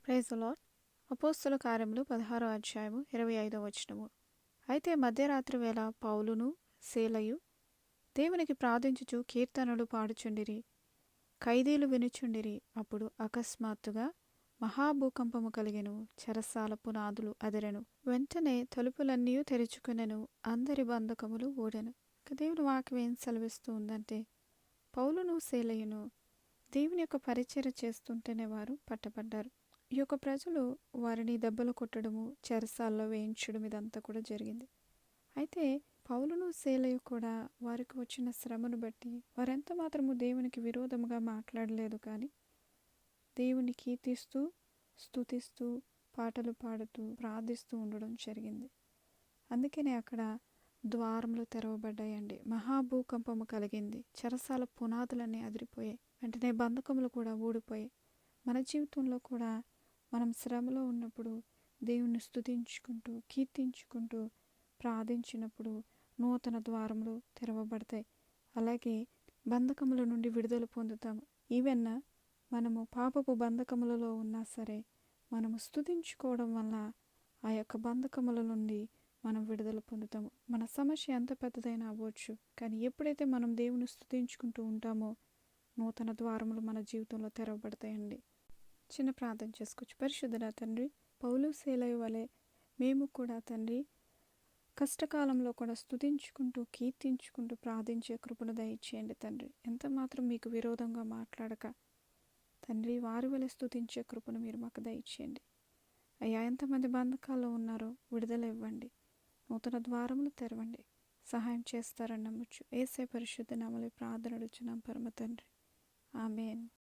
Praise the lord. అపోస్తల కార్యములు 16వ అధ్యాయము 25వ వచనము. అయితే మధ్యరాత్రి వేళ పౌలును సీలయు దేవునికి ప్రార్థించుచు కీర్తనలు పాడుచుండిరి. ఖైదీలు వినుచుండిరి. అప్పుడు అకస్మాత్తుగా మహాభూకంపము కలిగెను. చెరసాల పునాదులు అదిరెను. వెంటనే తలుపులన్నీ తెరుచుకునెను. అందరి బంధకములు ఊడెను. దేవుని వాక్యం ఏం సెలవిస్తూ ఉందంటే, పౌలును సీలయును దేవుని యొక్క పరిచర్య చేస్తుంటేనే వారు పట్టబడ్డారు. ఈ యొక్క ప్రజలు వారిని దెబ్బలు కొట్టడము, చెరసాల్లో వేయించడం ఇదంతా కూడా జరిగింది. అయితే పౌలును సీలయు కూడా వారికి వచ్చిన శ్రమను బట్టి వారెంత మాత్రము దేవునికి విరోధముగా మాట్లాడలేదు, కానీ దేవుని కీర్తిస్తూ స్తుతిస్తూ పాటలు పాడుతూ ప్రార్థిస్తూ ఉండడం జరిగింది. అందుకనే అక్కడ ద్వారములు తెరవబడ్డాయండి. మహాభూకంపము కలిగింది. చెరసాల పునాదులన్నీ అదిరిపోయాయి. వెంటనే బంధకములు కూడా ఊడిపోయాయి. మన జీవితంలో కూడా మనం శ్రమలో ఉన్నప్పుడు దేవుని స్తుతించుకుంటూ కీర్తించుకుంటూ ప్రార్థించినప్పుడు నూతన ద్వారములు తెరవబడతాయి. అలాగే బంధకముల నుండి విడుదల పొందుతాము. ఈవెన్ మనము పాపపు బంధకములలో ఉన్నా సరే మనము స్తుతించుకోవడం వల్ల ఆ యొక్క బంధకముల నుండి మనం విడుదల పొందుతాము. మన సమస్య ఎంత పెద్దదైనా అవ్వచ్చు, కానీ ఎప్పుడైతే మనం దేవుని స్తుతించుకుంటూ ఉంటామో నూతన ద్వారములు మన జీవితంలో తెరవబడతాయండి. చిన్న ప్రార్థన చేసుకోవచ్చు. పరిశుద్ధుడా తండ్రి, పౌలు సీలయు వలె మేము కూడా తండ్రి కష్టకాలంలో కూడా స్తుతించుకుంటూ కీర్తించుకుంటూ ప్రార్థించే కృపను దయచేయండి తండ్రి. ఎంత మాత్రం మీకు విరోధంగా మాట్లాడక తండ్రి వారి వలె స్తుతించే కృపను మీరు మాకు దయచేయండి. అయ్యా, ఎంతమంది బంధకాల్లో ఉన్నారో విడుదల ఇవ్వండి. నూతన ద్వారములు తెరవండి. సహాయం చేస్తారని నమ్మచ్చు. యేసయ్య పరిశుద్ధ నామములో ప్రార్థన అడుగుచున్నాం పరమ తండ్రి. ఆమేన్.